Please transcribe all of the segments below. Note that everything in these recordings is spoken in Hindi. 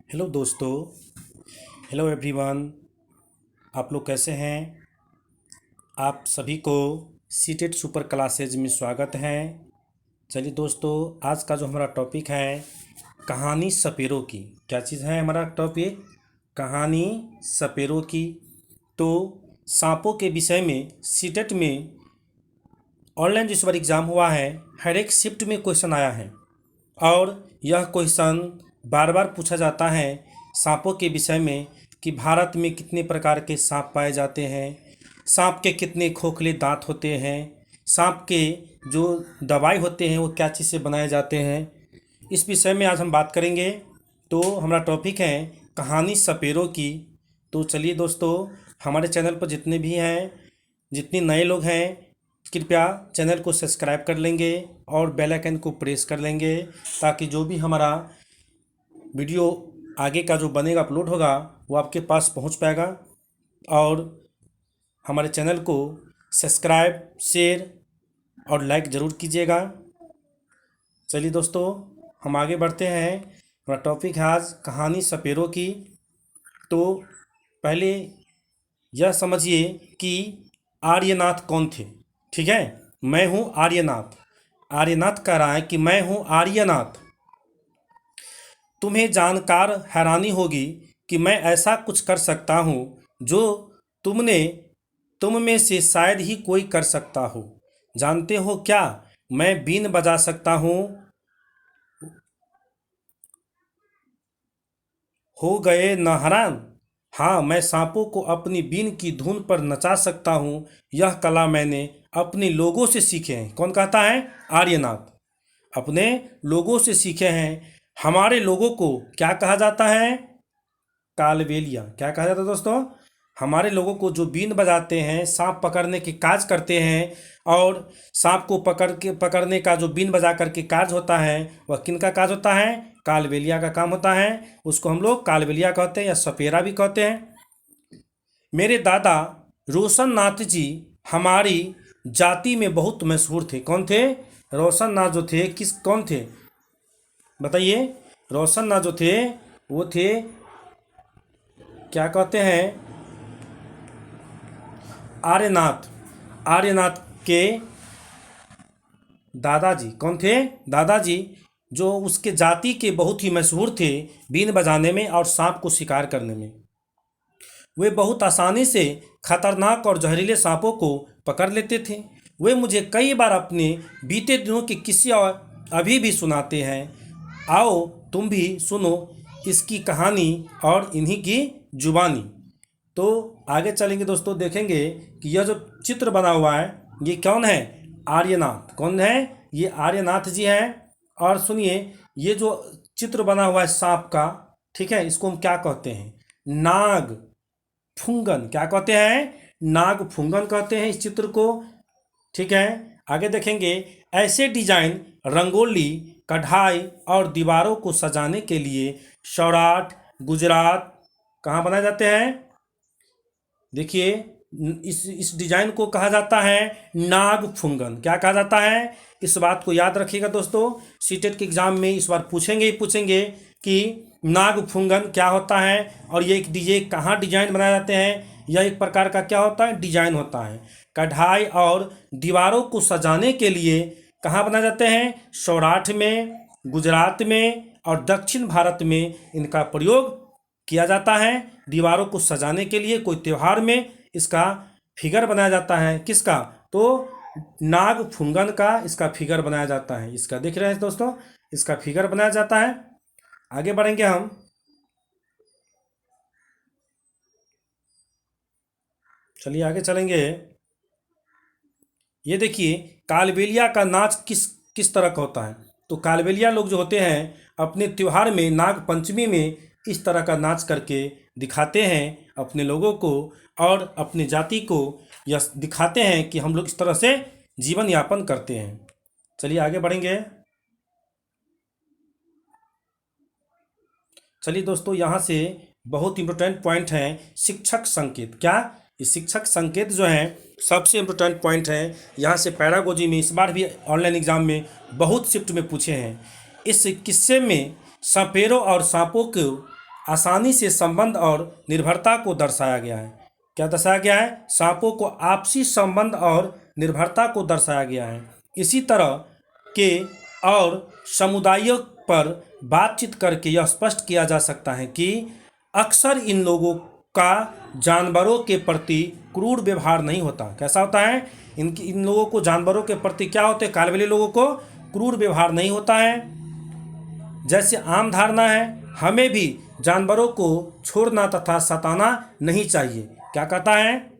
हेलो दोस्तों। Hello everyone. आप लोग कैसे हैं? आप सभी को सीटेट सुपर क्लासेज में स्वागत है। चलिए दोस्तों, आज का जो हमारा टॉपिक है कहानी सपेरों की। क्या चीज़ है हमारा टॉपिक? कहानी सपेरों की। तो सांपों के विषय में सीटेट में ऑनलाइन जिस बार एग्ज़ाम हुआ है, हर एक शिफ्ट में क्वेश्चन आया है और यह क्वेश्चन बार बार पूछा जाता है सांपों के विषय में कि भारत में कितने प्रकार के सांप पाए जाते हैं, सांप के कितने खोखले दांत होते हैं, सांप के जो दवाई होते हैं वो क्या चीज़ से बनाए जाते हैं। इस विषय में आज हम बात करेंगे। तो हमारा टॉपिक है कहानी सपेरों की। तो चलिए दोस्तों, हमारे चैनल पर जितने भी हैं, जितने नए लोग हैं, कृपया चैनल को सब्सक्राइब कर लेंगे और बेल आइकन को प्रेस कर लेंगे ताकि जो भी हमारा वीडियो आगे का जो बनेगा, अपलोड होगा, वो आपके पास पहुंच पाएगा। और हमारे चैनल को सब्सक्राइब, शेयर और लाइक ज़रूर कीजिएगा। चलिए दोस्तों, हम आगे बढ़ते हैं। हमारा टॉपिक है आज कहानी सपेरों की। तो पहले यह समझिए कि आर्यनाथ कौन थे। ठीक है, मैं हूँ आर्यनाथ। आर्यनाथ कह रहा है कि मैं हूँ आर्यनाथ। तुम्हें जानकर हैरानी होगी कि मैं ऐसा कुछ कर सकता हूँ जो तुमने तुम में से शायद ही कोई कर सकता हो। जानते हो क्या? मैं बीन बजा सकता हूँ। हो गए न हैरान? हाँ, मैं सांपों को अपनी बीन की धुन पर नचा सकता हूँ। यह कला मैंने अपने लोगों से सीखे हैं। कौन कहता है? आर्यनाथ। अपने लोगों से सीखे हैं। हमारे लोगों को क्या कहा जाता है? कालबेलिया। क्या कहा जाता है दोस्तों? हमारे लोगों को जो बीन बजाते हैं, सांप पकड़ने के काज करते हैं, और सांप को पकड़ने का जो बीन बजा करके काज होता है, वह किनका काज होता है? कालबेलिया का काम होता है। उसको हम लोग कालबेलिया कहते हैं या सपेरा भी कहते हैं। मेरे दादा रोशन नाथ जी हमारी जाति में बहुत मशहूर थे। कौन थे? रोशन नाथ जो थे, कौन थे बताइए? रोशन नाथ जो थे वो थे, क्या कहते हैं, आर्यनाथ। आर्यनाथ के दादाजी कौन थे? दादाजी जो उसके जाति के बहुत ही मशहूर थे बीन बजाने में और सांप को शिकार करने में। वे बहुत आसानी से खतरनाक और जहरीले सांपों को पकड़ लेते थे। वे मुझे कई बार अपने बीते दिनों के किस्से और अभी भी सुनाते हैं। आओ तुम भी सुनो इसकी कहानी और इन्हीं की जुबानी। तो आगे चलेंगे दोस्तों, देखेंगे कि यह जो चित्र बना हुआ है ये कौन है? आर्यनाथ। कौन है? ये आर्यनाथ जी हैं। और सुनिए, ये जो चित्र बना हुआ है सांप का, ठीक है, इसको हम क्या कहते हैं? नाग फुंगन। क्या कहते हैं? नाग फुंगन कहते हैं इस चित्र को। ठीक है, आगे देखेंगे। ऐसे डिजाइन रंगोली, कढ़ाई और दीवारों को सजाने के लिए सौराठ, गुजरात कहाँ बनाए जाते हैं? देखिए, इस डिजाइन को कहा जाता है नाग फुंगन। क्या कहा जाता है? इस बात को याद रखिएगा दोस्तों, सीटेट के एग्जाम में इस बार पूछेंगे ही पूछेंगे कि नाग फुंगन क्या होता है और ये एक डीजे कहाँ डिजाइन बनाए जाते हैं। यह एक प्रकार का क्या होता है? डिजाइन होता है। कढ़ाई और दीवारों को सजाने के लिए कहाँ बनाए जाते हैं? सौराठ में, गुजरात में और दक्षिण भारत में इनका प्रयोग किया जाता है। दीवारों को सजाने के लिए कोई त्यौहार में इसका फिगर बनाया जाता है। किसका? तो नाग फुंगन का इसका फिगर बनाया जाता है। इसका देख रहे हैं दोस्तों, इसका फिगर बनाया जाता है। आगे बढ़ेंगे हम। चलिए आगे चलेंगे। ये देखिए, कालबेलिया का नाच किस किस तरह का होता है। तो कालबेलिया लोग जो होते हैं अपने त्योहार में, नाग पंचमी में, इस तरह का नाच करके दिखाते हैं अपने लोगों को और अपनी जाति को यह दिखाते हैं कि हम लोग इस तरह से जीवन यापन करते हैं। चलिए आगे बढ़ेंगे। चलिए दोस्तों, यहाँ से बहुत इंपॉर्टेंट पॉइंट है शिक्षक संकेत। क्या? ये शिक्षक संकेत जो है सबसे इम्पोर्टेंट पॉइंट है। यहाँ से पैरागोजी में इस बार भी ऑनलाइन एग्जाम में बहुत शिफ्ट में पूछे हैं। इस किस्से में सपेरों और सांपों को आसानी से संबंध और निर्भरता को दर्शाया गया है। क्या दर्शाया गया है? सांपों को आपसी संबंध और निर्भरता को दर्शाया गया है। इसी तरह के और समुदायों पर बातचीत करके यह स्पष्ट किया जा सकता है कि अक्सर इन लोगों का जानवरों के प्रति क्रूर व्यवहार नहीं होता। कैसा होता है? इन लोगों को जानवरों के प्रति क्या होते हैं? कालबेलिया लोगों को क्रूर व्यवहार नहीं होता है। जैसे आम धारणा है, हमें भी जानवरों को छोड़ना तथा सताना नहीं चाहिए। क्या कहता है?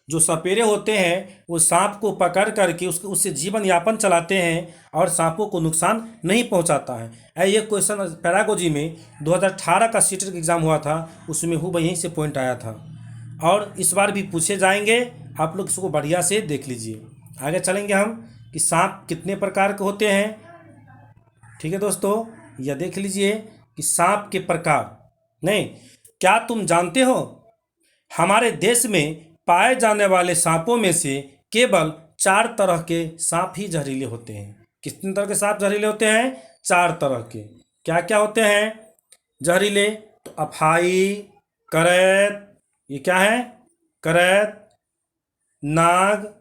जो सपेरे होते हैं वो सांप को पकड़ करके उससे जीवन यापन चलाते हैं और सांपों को नुकसान नहीं पहुंचाता है। ये क्वेश्चन पैरागोजी में 2018 का सीटेट एग्जाम हुआ था, उसमें यहीं से पॉइंट आया था और इस बार भी पूछे जाएंगे। आप लोग इसको बढ़िया से देख लीजिए। आगे चलेंगे हम कि सांप कितने प्रकार के होते हैं। ठीक है दोस्तों, यह देख लीजिए कि सांप के प्रकार। नहीं, क्या तुम जानते हो हमारे देश में पाए जाने वाले सांपों में से केवल 4 तरह के सांप ही जहरीले होते हैं। कितने तरह के सांप जहरीले होते हैं? 4 तरह के। क्या क्या होते हैं जहरीले? तो अफाई, करैत, ये क्या है? करैत, नाग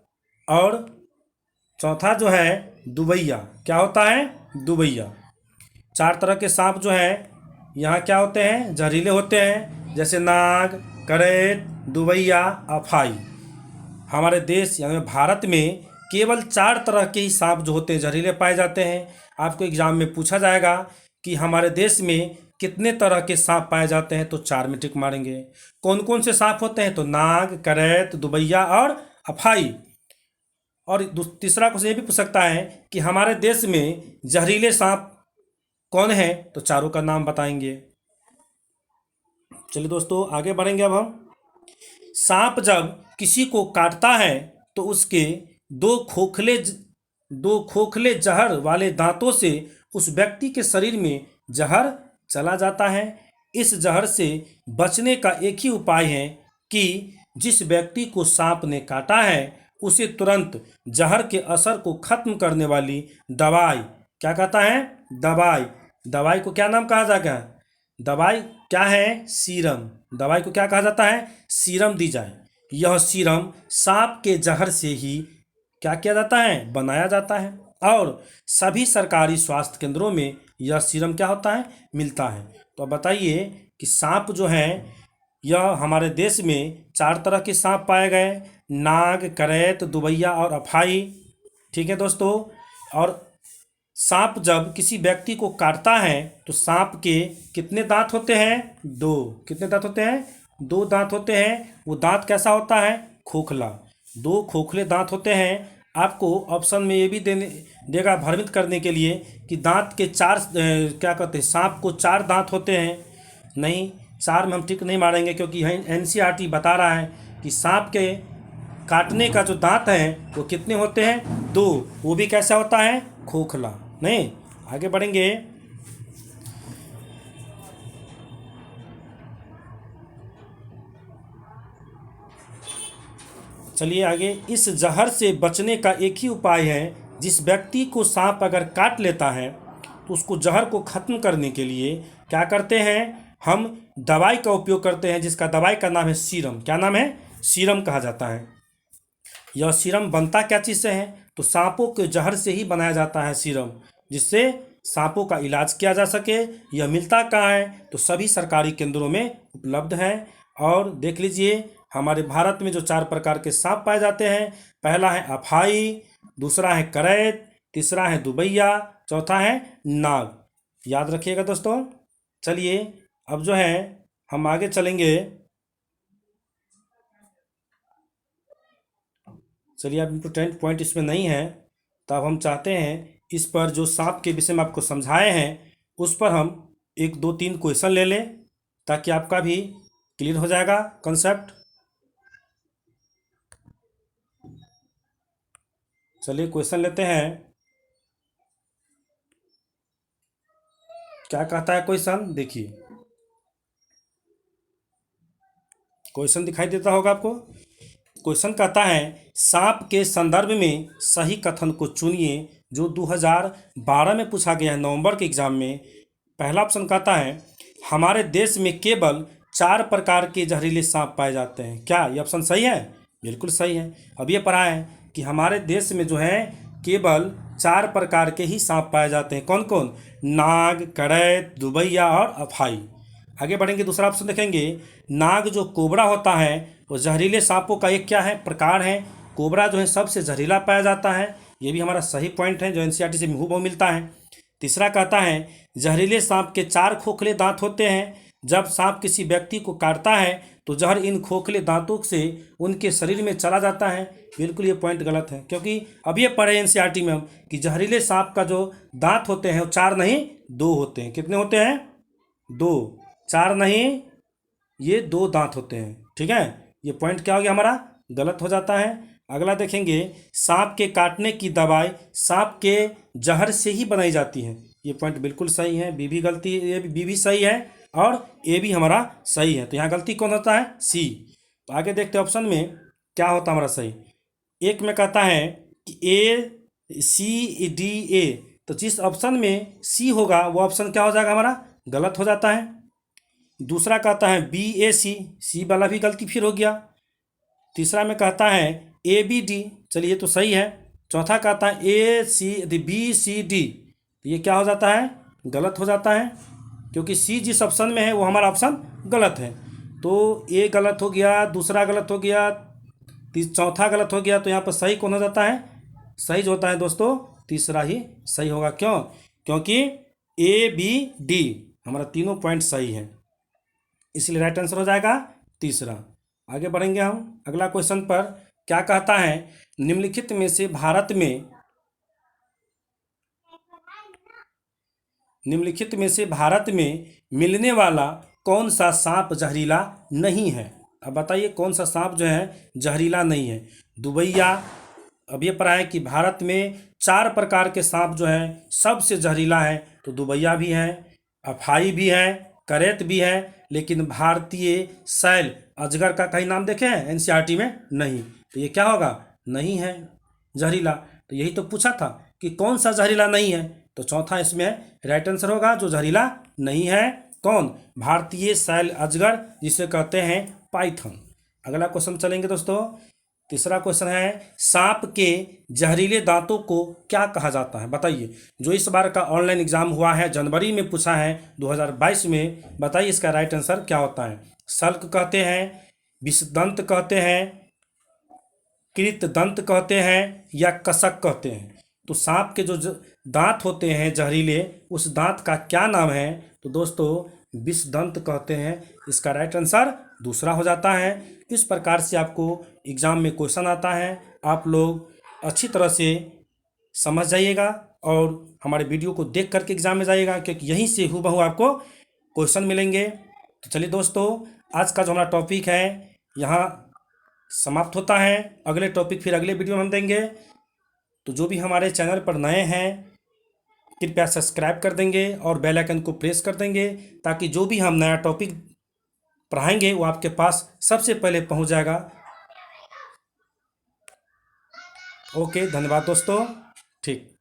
और चौथा जो है दुबैया। क्या होता है? दुबैया। 4 तरह के सांप जो है यहाँ क्या होते हैं? जहरीले होते हैं। जैसे नाग, करैत, दुबैया, अफाई। हमारे देश यानी भारत में केवल 4 तरह के ही सांप जो होते हैं जहरीले पाए जाते हैं। आपको एग्जाम में पूछा जाएगा कि हमारे देश में कितने तरह के सांप पाए जाते हैं, तो 4 में टिक मारेंगे। कौन कौन से सांप होते हैं? तो नाग, करैत, दुबैया और अफाई। और तीसरा क्वेश्चन ये भी पूछ सकता है कि हमारे देश में जहरीले सांप कौन है? तो चारों का नाम बताएंगे। चलिए दोस्तों आगे बढ़ेंगे। अब हम सांप जब किसी को काटता है तो उसके दो खोखले जहर वाले दांतों से उस व्यक्ति के शरीर में जहर चला जाता है। इस जहर से बचने का एक ही उपाय है कि जिस व्यक्ति को सांप ने काटा है उसे तुरंत जहर के असर को खत्म करने वाली दवाई, क्या कहता है? दवाई को क्या नाम कहा जाएगा? दवाई क्या है? सीरम। दवाई को क्या कहा जाता है? सीरम दी जाए। यह सीरम सांप के जहर से ही क्या किया जाता है? बनाया जाता है और सभी सरकारी स्वास्थ्य केंद्रों में यह सीरम क्या होता है? मिलता है। तो अब बताइए कि सांप जो है यह हमारे देश में 4 तरह के सांप पाए गए, नाग, करैत, दुबैया और अफाई। ठीक है दोस्तों, और सांप जब किसी व्यक्ति को काटता है तो सांप के कितने दांत होते हैं? 2। कितने दांत होते हैं? 2 दांत होते हैं। वो दांत कैसा होता है? खोखला। 2 खोखले दांत होते हैं। आपको ऑप्शन में ये भी देगा भ्रमित करने के लिए कि दांत के 4 क्या कहते हैं, सांप को 4 दांत होते हैं। नहीं, 4 में हम टिक नहीं मारेंगे क्योंकि NCERT बता रहा है कि सांप के काटने का जो दांत है वो कितने होते हैं? 2। वो भी कैसा होता है? खोखला। नहीं, आगे बढ़ेंगे। चलिए आगे। इस जहर से बचने का एक ही उपाय है, जिस व्यक्ति को सांप अगर काट लेता है तो उसको जहर को खत्म करने के लिए क्या करते हैं? हम दवाई का उपयोग करते हैं, जिसका दवाई का नाम है सीरम। क्या नाम है? सीरम कहा जाता है। यह सीरम बनता क्या चीज़ से है? तो सांपों के जहर से ही बनाया जाता है सीरम, जिससे सांपों का इलाज किया जा सके। यह मिलता कहाँ है? तो सभी सरकारी केंद्रों में उपलब्ध है। और देख लीजिए हमारे भारत में जो 4 प्रकार के सांप पाए जाते हैं, पहला है अफाई, दूसरा है करैत, तीसरा है दुबैया, चौथा है नाग। याद रखिएगा दोस्तों। चलिए अब जो है हम आगे चलेंगे। चलिए अब इम्पोर्टेंट पॉइंट इसमें नहीं है, तो अब हम चाहते हैं इस पर जो सांप के विषय में आपको समझाए हैं उस पर हम 1, 2, 3 क्वेश्चन ले लें, ताकि आपका भी क्लियर हो जाएगा कंसेप्ट। चलिए क्वेश्चन लेते हैं। क्या कहता है क्वेश्चन? देखिए क्वेश्चन दिखाई देता होगा आपको। क्वेश्चन कहता है सांप के संदर्भ में सही कथन को चुनिए, जो 2012 में पूछा गया है नवंबर के एग्जाम में। पहला ऑप्शन कहता है हमारे देश में केवल 4 प्रकार के जहरीले सांप पाए जाते हैं। क्या ये ऑप्शन सही है? बिल्कुल सही है। अब ये पढ़ा है कि हमारे देश में जो है केवल 4 प्रकार के ही सांप पाए जाते हैं। कौन कौन? नाग, करैत, दुबैया और अफाई। आगे बढ़ेंगे, दूसरा ऑप्शन देखेंगे। नाग जो कोबरा होता है वो जहरीले सांपों का एक क्या है? प्रकार है। कोबरा जो है सबसे जहरीला पाया जाता है। ये भी हमारा सही पॉइंट है जो एनसीईआरटी से हूबहू मिलता है। तीसरा कहता है जहरीले सांप के 4 खोखले दांत होते हैं। जब सांप किसी व्यक्ति को काटता है तो जहर इन खोखले दांतों से उनके शरीर में चला जाता है। बिल्कुल ये पॉइंट गलत है, क्योंकि अब ये पढ़े एनसीईआरटी में हम कि जहरीले सांप का जो दांत होते हैं वो 4 नहीं 2 होते हैं। कितने होते हैं? 2। 4 नहीं, ये 2 दांत होते हैं। ठीक है, ये पॉइंट क्या हो गया हमारा? गलत हो जाता है। अगला देखेंगे, सांप के काटने की दवाई सांप के जहर से ही बनाई जाती है। ये पॉइंट बिल्कुल सही है। बी भी गलती, ये बी भी सही है और ए भी हमारा सही है। तो यहाँ गलती कौन होता है? सी। तो आगे देखते हैं ऑप्शन में क्या होता है हमारा सही। एक में कहता है कि ए सी डी ए, तो जिस ऑप्शन में सी होगा वो ऑप्शन क्या हो जाएगा हमारा? गलत हो जाता है। दूसरा कहता है बी ए सी, सी वाला भी गलती फिर हो गया। तीसरा में कहता है ए बी डी, चलिए ये तो सही है। चौथा कहता है ए सी बी सी डी, तो ये क्या हो जाता है? गलत हो जाता है, क्योंकि सी जिस ऑप्शन में है वो हमारा ऑप्शन गलत है। तो ए गलत हो गया, दूसरा गलत हो गया, चौथा गलत हो गया। तो यहाँ पर सही कौन हो जाता है? सही जो होता है दोस्तों तीसरा ही सही होगा। क्यों? क्योंकि ए बी डी हमारा तीनों पॉइंट सही है, इसलिए राइट आंसर हो जाएगा तीसरा। आगे बढ़ेंगे हम अगला क्वेश्चन पर। क्या कहता है? निम्नलिखित में से भारत में मिलने वाला कौन सा सांप जहरीला नहीं है? अब बताइए कौन सा सांप जो है जहरीला नहीं है? दुबैया, अब ये पढ़ा है कि भारत में 4 प्रकार के सांप जो है सबसे जहरीला है। तो दुबैया भी है, अफाई भी है, करैत भी है, लेकिन भारतीय सैल अजगर का कहीं नाम देखे हैं एनसीईआरटी में? नहीं। तो ये क्या होगा? नहीं है जहरीला। तो यही तो पूछा था कि कौन सा जहरीला नहीं है, तो चौथा इसमें राइट आंसर होगा जो जहरीला नहीं है। कौन? भारतीय सैल अजगर, जिसे कहते हैं पाइथन। अगला क्वेश्चन चलेंगे दोस्तों। तीसरा क्वेश्चन है सांप के जहरीले दांतों को क्या कहा जाता है? बताइए। जो इस बार का ऑनलाइन एग्जाम हुआ है, जनवरी में पूछा है 2022 में, बताइए इसका राइट आंसर क्या होता है? सल्क कहते हैं, विषदंत कहते हैं, कृतदंत कहते हैं, या कसक कहते हैं? तो सांप के जो दांत होते हैं जहरीले, उस दांत का क्या नाम है? तो दोस्तों विषदंत कहते हैं। इसका राइट आंसर दूसरा हो जाता है। इस प्रकार से आपको एग्जाम में क्वेश्चन आता है, आप लोग अच्छी तरह से समझ जाइएगा और हमारे वीडियो को देख करके एग्जाम में जाइएगा, क्योंकि यहीं से हूबहू आपको क्वेश्चन मिलेंगे। तो चलिए दोस्तों, आज का जो हमारा टॉपिक है यहाँ समाप्त होता है। अगले टॉपिक फिर अगले वीडियो में हम देंगे। तो जो भी हमारे चैनल पर नए हैं कृपया सब्सक्राइब कर देंगे और बेल आइकन को प्रेस कर देंगे, ताकि जो भी हम नया टॉपिक पढ़ाएंगे वो आपके पास सबसे पहले पहुंच जाएगा। ओके, धन्यवाद दोस्तों। ठीक।